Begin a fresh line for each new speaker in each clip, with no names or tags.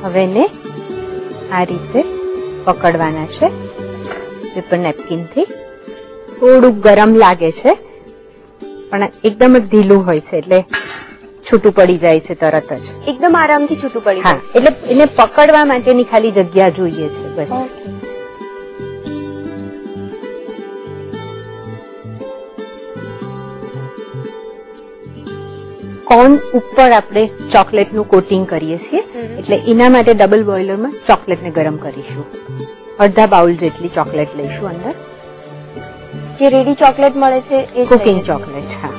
હવે એને આ રીતે પકડવાના છે પેપર નેપકિન થી. થોડું ગરમ લાગે છે પણ એકદમ જ ઢીલું હોય છે એટલે છૂટું પડી જાય છે તરત જ.
એકદમ આરામથી છૂટું પડી
હા, એટલે એને પકડવા માટેની ખાલી જગ્યા જોઈએ છે બસ. કોર્ન ઉપર આપણે ચોકલેટનું કોટિંગ કરીએ છીએ એટલે એના માટે ડબલ બોઇલરમાં ચોકલેટને ગરમ કરીશું. અડધા બાઉલ જેટલી ચોકલેટ લઈશું અંદર.
જે રેડી ચોકલેટ મળે છે એ
કુકિંગ ચોકલેટ. હા,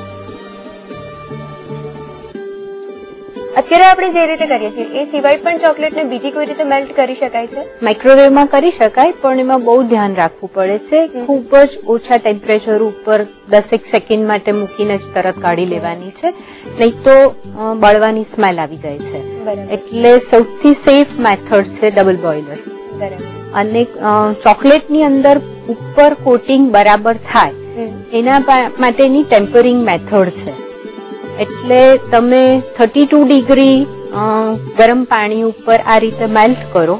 અત્યારે આપણે જે રીતે કરીએ છીએ એ સિવાય પણ ચોકલેટને બીજી કોઈ રીતે મેલ્ટ કરી શકાય છે?
માઇક્રોવેવમાં કરી શકાય પણ એમાં બહુ ધ્યાન રાખવું પડે છે. ખૂબ જ ઓછા ટેમ્પરેચર ઉપર 10 સેકન્ડ માટે મૂકીને જ તરત કાઢી લેવાની છે, નહીં તો બળવાની સ્મેલ આવી જાય છે. એટલે સૌથી સેફ મેથડ છે ડબલ બોઇલર. અને ચોકલેટની અંદર ઉપર કોટિંગ બરાબર થાય એના માટેની ટેમ્પરિંગ મેથડ છે. એટલે તમે 32 ડિગ્રી ગરમ પાણી ઉપર આ રીતે મેલ્ટ કરો,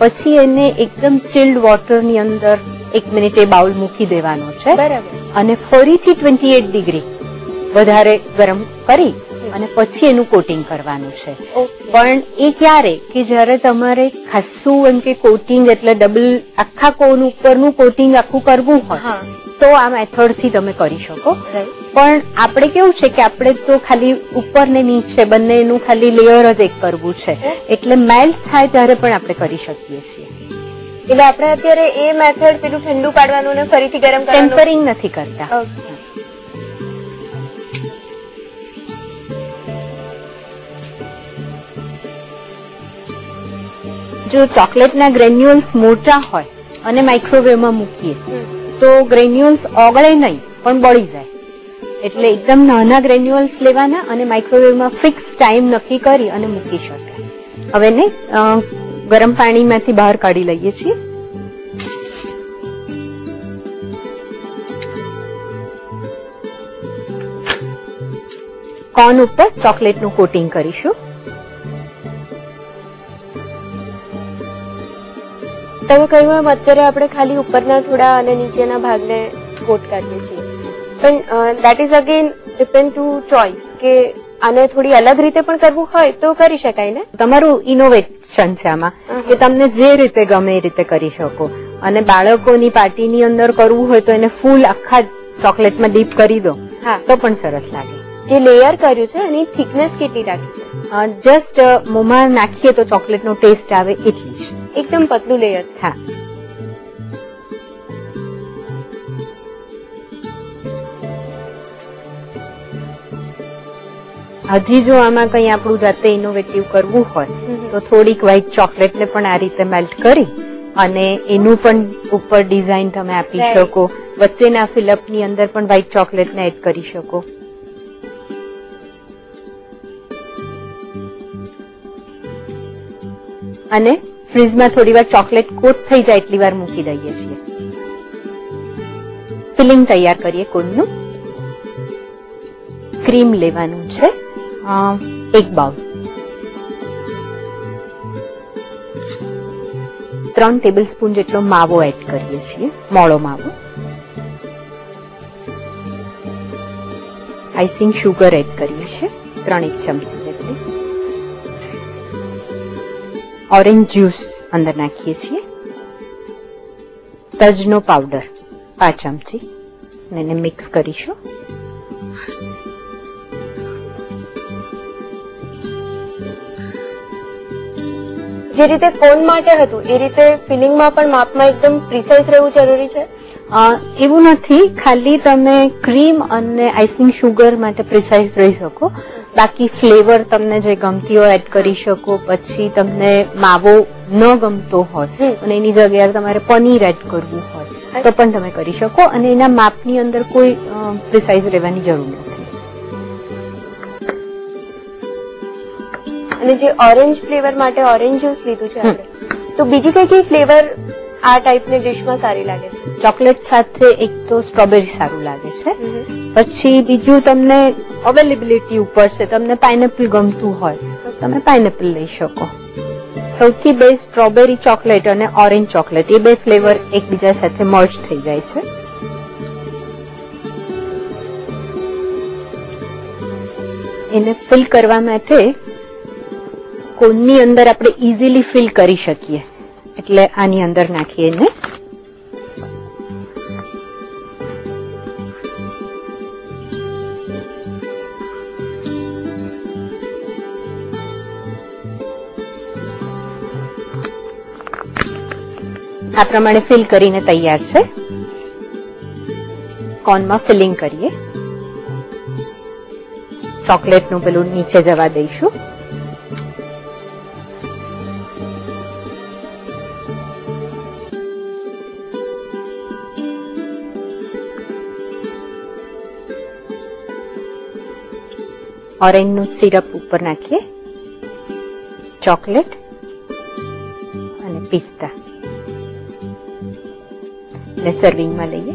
પછી એને એકદમ ચિલ્ડ વોટરની અંદર 1 મિનિટ એ બાઉલ મૂકી દેવાનો છે. અને ફરીથી 28 ડિગ્રી વધારે ગરમ કરી અને પછી એનું કોટિંગ કરવાનું છે. પણ એ ક્યારે કે જયારે તમારે ખાસું એમ કે કોટિંગ એટલે ડબલ આખા કોન ઉપરનું કોટિંગ આખું કરવું હોય તો આ મેથડ થી તમે કરી શકો. પણ આપણે કેવું છે કે આપણે તો ખાલી ઉપર ને નીચે બંનેનું ખાલી લેયર જ એક કરવું છે, એટલે મેલ્ટ થાય ત્યારે પણ આપણે કરી શકીએ છીએ.
એટલે આપણે અત્યારે એ મેથડ પેલું ઠંડુ પાડવાનું ને ફરીથી ગરમ કરવાનું,
ટેમ્પરિંગ નથી કરતા. જો ચોકલેટના ગ્રેન્યુલ્સ મોટા હોય અને માઇક્રોવેવમાં મૂકીએ તો ગ્રેન્યુલ્સ ઓગળે નહીં પણ બળી જાય. એટલે એકદમ નાના ગ્રેન્યુલ્સ લેવાના અને માઇક્રોવેવમાં ફિક્સ ટાઈમ નક્કી કરી અને મૂકી શકાય. હવે ને ગરમ પાણીમાંથી બહાર કાઢી લઈએ છીએ. કોર્ન ઉપર ચોકલેટનું કોટિંગ કરીશું.
તમે કહ્યું એમ અત્યારે આપણે ખાલી ઉપરના થોડા અને નીચેના ભાગને કોટ કરીએ છીએ, પણ that is again depend to choice કે આને થોડી અલગ રીતે પણ કરવું હોય તો કરી શકાય ને.
તમારું ઇનોવેશન છે આમાં કે તમને જે રીતે ગમે એ રીતે કરી શકો. અને બાળકોની પાર્ટીની અંદર કરવું હોય તો એને ફૂલ આખા ચોકલેટમાં ડીપ કરી દો તો પણ સરસ લાગે.
જે લેયર કર્યું છે એની થિકનેસ કેટલી રાખી છે?
જસ્ટ મોંમાં નાખીએ તો ચોકલેટનો ટેસ્ટ આવે એટલી જ.
એકદમ પતલું લેયર છે.
હા, હજી જો આમાં કઈ આપણું જાતે ઇનોવેટિવ કરવું હોય તો થોડીક વ્હાઈટ ચોકલેટને પણ આ રીતે મેલ્ટ કરી અને એનું પણ ઉપર ડિઝાઇન તમે આપી શકો. વચ્ચેના ફિલઅપની અંદર પણ વ્હાઈટ ચોકલેટને એડ કરી શકો. અને ફ્રીજમાં થોડી વાર ચોકલેટ કોટ થઈ જાય એટલી વાર મૂકી દઈએ છીએ. ફિલિંગ તૈયાર કરીએ કોનનું. ક્રીમ લેવાનું છે 1 બાઉલ, 3 ટેબલસ્પૂન જેટલો માવો એડ કરીએ છીએ, મોળો માવો. આઈસિંગ શુગર એડ કરીએ છીએ 3 ચમચી જેટલી. ઓરેન્જ જ્યુસ અંદર નાખીએ છીએ. તજનો પાવડર 5 ચમચી એને મિક્સ કરીશું.
જે રીતે કોન માટે હતું એ રીતે ફિલિંગમાં પણ માપમાં એકદમ પ્રિસાઇઝ રહેવું જરૂરી છે?
એવું નથી, ખાલી તમે ક્રીમ અને આઈસિંગ શુગર માટે પ્રિસાઇઝ રહી શકો. બાકી ફ્લેવર તમને જે ગમતી હોય એડ કરી શકો. પછી તમને માવો ન ગમતો હોય અને એની જગ્યાએ તમારે પનીર એડ કરવું હોય તો પણ તમે કરી શકો. અને એના માપની અંદર કોઈ પ્રિસાઇઝ રહેવાની જરૂર નથી.
અને જે ઓરેન્જ ફ્લેવર માટે ઓરેન્જ જ્યુસ લીધું છે આપણે, તો બીજી કઈ ફ્લેવર આ ટાઈપની ડિશમાં સારી લાગે છે?
ચોકલેટ સાથે એક તો સ્ટ્રોબેરી સારું લાગે છે. પછી બીજું તમને અવેલેબિલિટી ઉપર છે. તમને પાઇનેપલ ગમતું હોય તો તમે પાઇનેપલ લઈ શકો. સૌથી બેસ્ટ સ્ટ્રોબેરી ચોકલેટ અને ઓરેન્જ ચોકલેટ, એ બે ફ્લેવર એકબીજા સાથે મર્જ થઈ જાય છે. એને ફિલ કરવા માટે કોનની અંદર આપણે ઇઝીલી ફિલ કરી શકીએ, એટલે આની અંદર નાખીએ એને. આ પ્રમાણે ફિલ કરીને તૈયાર છે. કોનમાં ફિલિંગ કરીએ. ચોકલેટનું પેલું નીચે જવા દઈશું. ઓરેન્જનું સિરપ ઉપર નાખીએ, ચોકલેટ અને પિસ્તા ને સર્વિંગમાં લઈએ.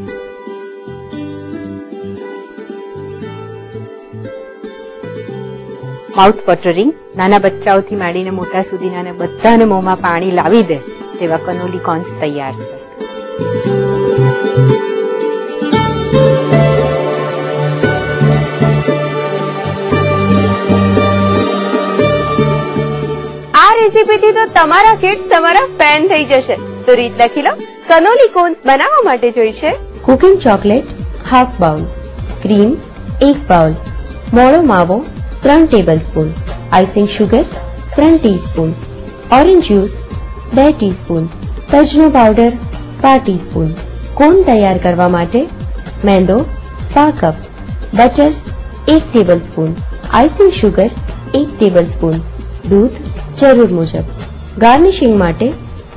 માઉથ વોટરિંગ, નાના બચ્ચાઓથી માંડીને મોટા સુધીના ને બધાને મોંમાં પાણી લાવી દે તેવા કનોલી કોન્સ તૈયાર છે.
આ રેસીપીથી તો તમારા કિડ્સ તમારા ફેન થઈ જશે. તો રીત લખી લો. કનોલી કોન્સ બનાવવા માટે જોઈશે
cooking chocolate half bowl, cream 1 bowl, મોળો માવો 3 tablespoon, icing sugar 3 teaspoon, orange juice 2 teaspoon, તજનો પાવડર 4 ટીસ્પૂન. કોન તૈયાર કરવા માટે મેંદો 5 cup, butter 1 tablespoon, icing sugar 1 tablespoon, દૂધ જરૂર મુજબ. ગાર્નિશિંગ માટે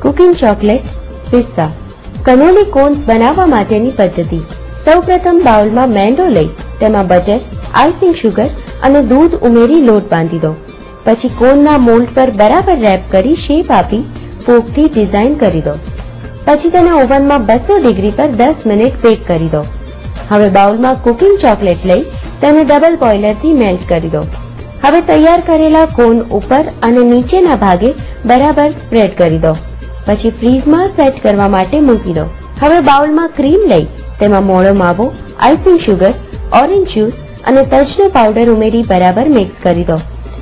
કુકિંગ ચોકલેટ, પિસ્તા. કનોલી કોન્સ બનાવવા માટેની પદ્ધતિ: સૌપ્રથમ બાઉલમાં મેંદો લઈ તેમાં બટર, આઇસિંગ શુગર અને દૂધ ઉમેરી લોટ બાંધી દો. પછી કોનના મોલ્ડ પર બરાબર રેપ કરી શેપ આપી ફોર્કથી ડિઝાઇન કરી દો. પછી તેને ઓવનમાં 200 ડિગ્રી પર 10 મિનિટ બેક કરી દો. હવે બાઉલમાં કુકિંગ ચોકલેટ લઈ તેને ડબલ બોઇલરથી મેલ્ટ કરી દો. હવે તૈયાર કરેલા કોન ઉપર અને નીચેના ભાગે બરાબર સ્પ્રેડ કરી દો. પછી ફ્રીઝમાં સેટ કરવા માટે મૂકી દો. હવે બાઉલમાં ક્રીમ લઈ તેમાં મોળો માવો, આઇસિંગ શુગર, ઓરેન્જ જ્યુસ અને તજનો પાવડર ઉમેરી બરાબર મિક્સ કરી દો.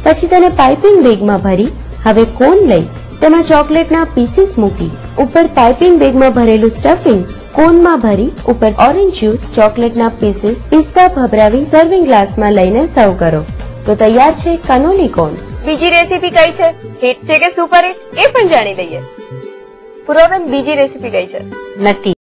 પછી તેને પાઇપિંગ બેગમાં ભરી હવે કોન લઈ તેમાં ચોકલેટના પીસીસ મૂકી ઉપર પાઇપિંગ બેગમાં ભરેલું સ્ટફિંગ કોનમાં ભરી ઉપર ઓરેન્જ જ્યુસ, ચોકલેટના પીસીસ, પિસ્તા ભભરાવી સર્વિંગ ગ્લાસમાં લઈને સર્વ કરો. તો તૈયાર છે કનોલી કોન્સ.
બીજી રેસીપી કઈ છે, હિટ છે કે સુપર હિટ, એ પણ જાણી લઈએ. પૂર્વબેન, બીજી રેસીપી કઈ છે?
નથી.